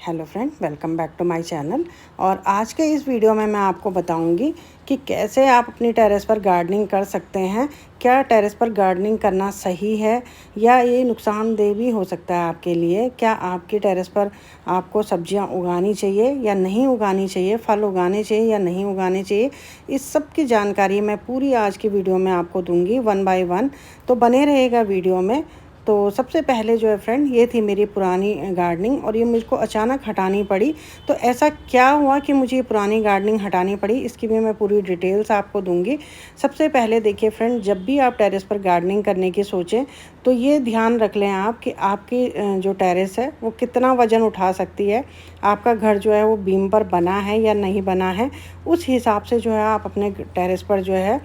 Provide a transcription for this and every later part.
Hello friend, welcome back to my channel. और आज के इस वीडियो में मैं आपको बताऊंगी कि कैसे आप अपनी टेरेस पर गार्डनिंग कर सकते हैं। क्या टेरेस पर गार्डनिंग करना सही है या ये नुकसानदेह भी हो सकता है आपके लिए। क्या आपकी टेरेस पर आपको सब्जियां उगानी चाहिए या नहीं उगानी चाहिए, फल उगाने चाहिए या नहीं उगाने चाहिए, इस सब की जानकारी मैं पूरी आज की वीडियो में आपको दूंगी वन बाय वन। तो बने रहेगा वीडियो में। तो सबसे पहले जो है फ्रेंड, ये थी मेरी पुरानी गार्डनिंग और ये मुझको अचानक हटानी पड़ी। तो ऐसा क्या हुआ कि मुझे ये पुरानी गार्डनिंग हटानी पड़ी, इसकी भी मैं पूरी डिटेल्स आपको दूंगी। सबसे पहले देखिए फ्रेंड, जब भी आप टेरेस पर गार्डनिंग करने की सोचें तो ये ध्यान रख लें आप कि आपकी जो टेरेस है वो कितना वज़न उठा सकती है। आपका घर जो है वो बीम पर बना है या नहीं बना है, उस हिसाब से जो है आप अपने टेरेस पर जो है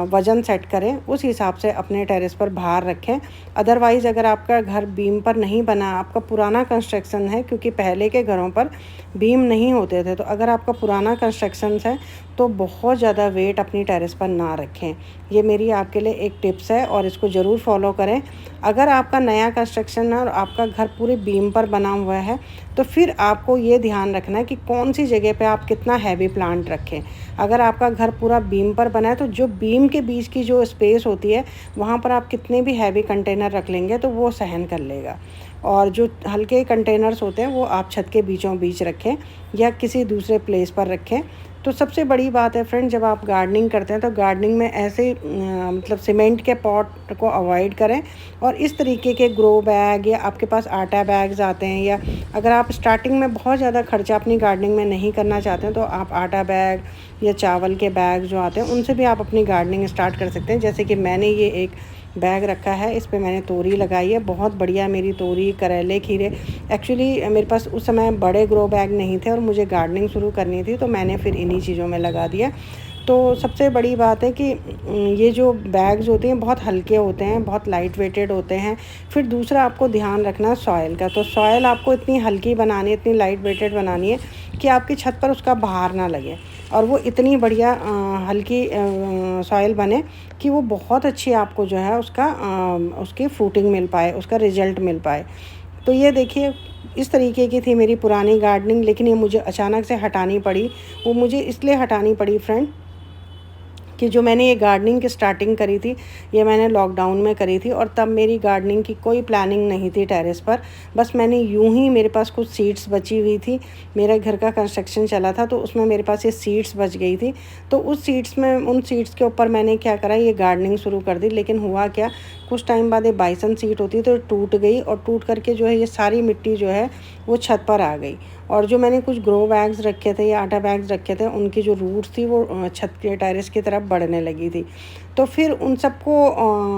वज़न सेट करें, उस हिसाब से अपने टेरेस पर भार रखें। अदरवाइज़ अगर आपका घर बीम पर नहीं बना, आपका पुराना कंस्ट्रक्शन है, क्योंकि पहले के घरों पर बीम नहीं होते थे, तो अगर आपका पुराना कंस्ट्रक्शन है तो बहुत ज़्यादा वेट अपनी टेरेस पर ना रखें। ये मेरी आपके लिए एक टिप्स है और इसको ज़रूर फॉलो करें। अगर आपका नया कंस्ट्रक्शन है और आपका घर पूरे बीम पर बना हुआ है तो फिर आपको ये ध्यान रखना है कि कौन सी जगह पे आप कितना हैवी प्लांट रखें। अगर आपका घर पूरा बीम पर बना है तो जो बीम के बीच की जो स्पेस होती है वहाँ पर आप कितने भी हैवी कंटेनर रख लेंगे तो वो सहन कर लेगा। और जो हल्के कंटेनर्स होते हैं वो आप छत के बीचों बीच रखें या किसी दूसरे प्लेस पर रखें। तो सबसे बड़ी बात है फ्रेंड, जब आप गार्डनिंग करते हैं तो गार्डनिंग में ऐसे मतलब सीमेंट के पॉट को अवॉइड करें और इस तरीके के ग्रो बैग या आपके पास आटा बैग्स आते हैं, या अगर आप स्टार्टिंग में बहुत ज़्यादा खर्चा अपनी गार्डनिंग में नहीं करना चाहते हैं तो आप आटा बैग या चावल के बैग जो आते हैं उनसे भी आप अपनी गार्डनिंग स्टार्ट कर सकते हैं। जैसे कि मैंने ये एक बैग रखा है, इस पे मैंने तोरी लगाई है, बहुत बढ़िया मेरी तोरी, करेले, खीरे। एक्चुअली मेरे पास उस समय बड़े ग्रो बैग नहीं थे और मुझे गार्डनिंग शुरू करनी थी तो मैंने फिर इन्हीं चीज़ों में लगा दिया। तो सबसे बड़ी बात है कि ये जो बैग्स होते हैं बहुत हल्के होते हैं, बहुत लाइट वेटेड होते हैं। फिर दूसरा आपको ध्यान रखना सॉइल का। तो सॉइल आपको इतनी हल्की बनानी है, इतनी लाइट वेटेड बनानी है कि आपकी छत पर उसका भार ना लगे और वो इतनी बढ़िया हल्की सॉइल बने कि वो बहुत अच्छी आपको जो है उसका उसकी फ्रूटिंग मिल पाए, उसका रिज़ल्ट मिल पाए। तो ये देखिए, इस तरीके की थी मेरी पुरानी गार्डनिंग, लेकिन ये मुझे अचानक से हटानी पड़ी। वो मुझे इसलिए हटानी पड़ी फ्रेंड कि जो मैंने ये गार्डनिंग की स्टार्टिंग करी थी ये मैंने लॉकडाउन में करी थी और तब मेरी गार्डनिंग की कोई प्लानिंग नहीं थी टेरेस पर। बस मैंने यूं ही, मेरे पास कुछ सीड्स बची हुई थी, मेरे घर का कंस्ट्रक्शन चला था तो उसमें मेरे पास ये सीड्स बच गई थी। तो उस सीड्स में, उन सीड्स के ऊपर मैंने क्या करा, ये गार्डनिंग शुरू कर दी। लेकिन हुआ क्या, कुछ टाइम बाद ये बाइसन सीड होती है तो टूट गई और टूट करके जो है ये सारी मिट्टी जो है वो छत पर आ गई। और जो मैंने कुछ ग्रो बैग्स रखे थे या आटा बैग्स रखे थे उनकी जो रूट्स थी वो छत के टेरेस की तरफ बढ़ने लगी थी। तो फिर उन सबको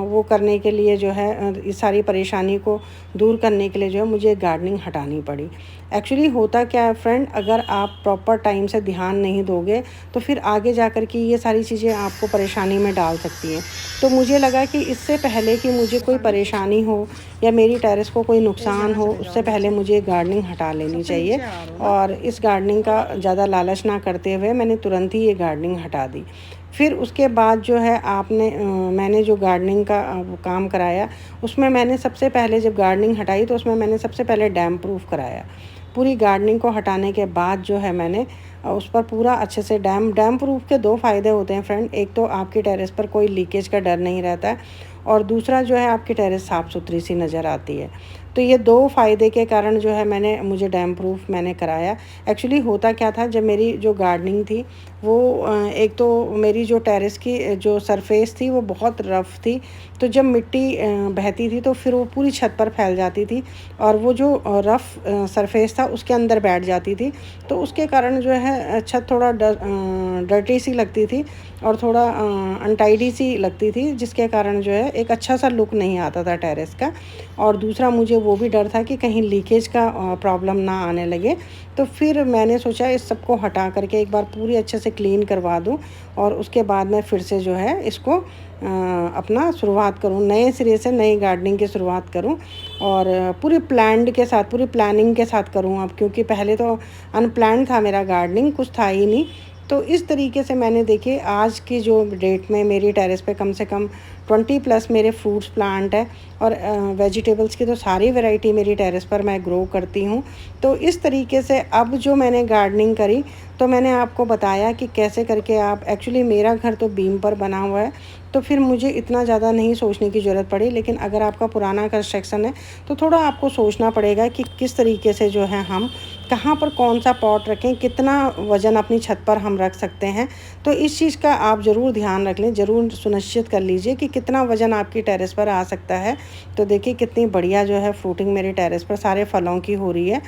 वो करने के लिए जो है इस सारी परेशानी को दूर करने के लिए जो है मुझे गार्डनिंग हटानी पड़ी। एक्चुअली होता क्या है फ्रेंड, अगर आप प्रॉपर टाइम से ध्यान नहीं दोगे तो फिर आगे जा कर के ये सारी चीज़ें आपको परेशानी में डाल सकती हैं। तो मुझे लगा कि इससे पहले कि मुझे कोई परेशानी हो या मेरी टेरेस को कोई नुकसान हो, उससे पहले मुझे गार्डनिंग हटा लेनी चाहिए। और इस गार्डनिंग का ज़्यादा लालच ना करते हुए मैंने तुरंत ही ये गार्डनिंग हटा दी। फिर उसके बाद जो है मैंने जो गार्डनिंग का वो काम कराया, उसमें मैंने सबसे पहले जब गार्डनिंग हटाई तो उसमें मैंने सबसे पहले डैम प्रूफ कराया। पूरी गार्डनिंग को हटाने के बाद जो है मैंने उस पर पूरा अच्छे से डैम प्रूफ के दो फ़ायदे होते हैं फ्रेंड। एक तो आपकी टेरेस पर कोई लीकेज का डर नहीं रहता है और दूसरा जो है आपकी टेरेस साफ़ सुथरी सी नज़र आती है। तो ये दो फ़ायदे के कारण जो है मुझे डैम प्रूफ मैंने कराया। एक्चुअली होता क्या था, जब मेरी जो गार्डनिंग थी वो एक तो मेरी जो टेरेस की जो सरफेस थी वो बहुत रफ़ थी, तो जब मिट्टी बहती थी तो फिर वो पूरी छत पर फैल जाती थी और वो जो रफ़ सरफेस था उसके अंदर बैठ जाती थी। तो उसके कारण जो है छत थोड़ा डर्टी सी लगती थी और थोड़ा अनटाइडी सी लगती थी, जिसके कारण जो है एक अच्छा सा लुक नहीं आता था टेरेस का। और दूसरा मुझे वो भी डर था कि कहीं लीकेज का प्रॉब्लम ना आने लगे। तो फिर मैंने सोचा इस सब को हटा करके एक बार पूरी अच्छे से क्लीन करवा दूं और उसके बाद मैं फिर से जो है इसको अपना शुरुआत करूं, नए सिरे से नई गार्डनिंग की शुरुआत करूं और पूरी प्लान्ड के साथ, पूरी प्लानिंग के साथ करूं अब, क्योंकि पहले तो अनप्लान्ड था मेरा गार्डनिंग, कुछ था ही नहीं। तो इस तरीके से मैंने देखिए आज की जो डेट में मेरी टेरेस पे कम से कम 20 प्लस मेरे फ्रूट्स प्लांट है और वेजिटेबल्स की तो सारी वैरायटी मेरी टेरेस पर मैं ग्रो करती हूँ। तो इस तरीके से अब जो मैंने गार्डनिंग करी तो मैंने आपको बताया कि कैसे करके आप, एक्चुअली मेरा घर तो बीम पर बना हुआ है तो फिर मुझे इतना ज़्यादा नहीं सोचने की ज़रूरत पड़ी, लेकिन अगर आपका पुराना कंस्ट्रक्शन है तो थोड़ा आपको सोचना पड़ेगा कि किस तरीके से जो है हम कहाँ पर कौन सा पॉट रखें, कितना वज़न अपनी छत पर हम रख सकते हैं। तो इस चीज़ का आप ज़रूर ध्यान रख लें, ज़रूर सुनिश्चित कर लीजिए कि कितना वज़न आपकी टेरेस पर आ सकता है। तो देखिए कितनी बढ़िया जो है फ्रूटिंग मेरी टेरेस पर सारे फलों की हो रही है।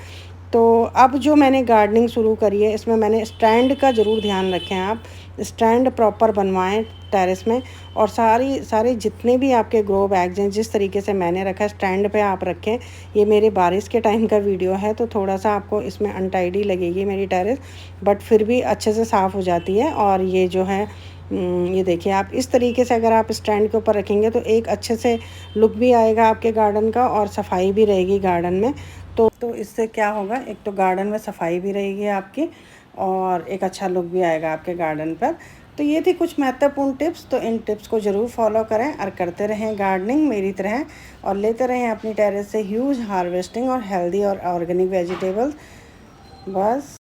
तो अब जो मैंने गार्डनिंग शुरू करी है इसमें मैंने स्टैंड का ज़रूर ध्यान रखें, आप स्टैंड प्रॉपर बनवाएं टेरेस में, और सारे जितने भी आपके ग्रो बैग्स हैं जिस तरीके से मैंने रखा स्टैंड पे आप रखें। ये मेरे बारिश के टाइम का वीडियो है तो थोड़ा सा आपको इसमें अनटाइडी लगेगी मेरी टेरेस, बट फिर भी अच्छे से साफ़ हो जाती है। और ये जो है ये देखिए आप इस तरीके से अगर आप स्टैंड के ऊपर रखेंगे तो एक अच्छे से लुक भी आएगा आपके गार्डन का और सफाई भी रहेगी गार्डन में। तो इससे क्या होगा, एक तो गार्डन में सफाई भी रहेगी आपकी और एक अच्छा लुक भी आएगा आपके गार्डन पर। तो ये थी कुछ महत्वपूर्ण टिप्स, तो इन टिप्स को ज़रूर फॉलो करें और करते रहें गार्डनिंग मेरी तरह, और लेते रहें अपनी टेरेस से ह्यूज हार्वेस्टिंग और हेल्दी और ऑर्गेनिक वेजिटेबल्स। बस।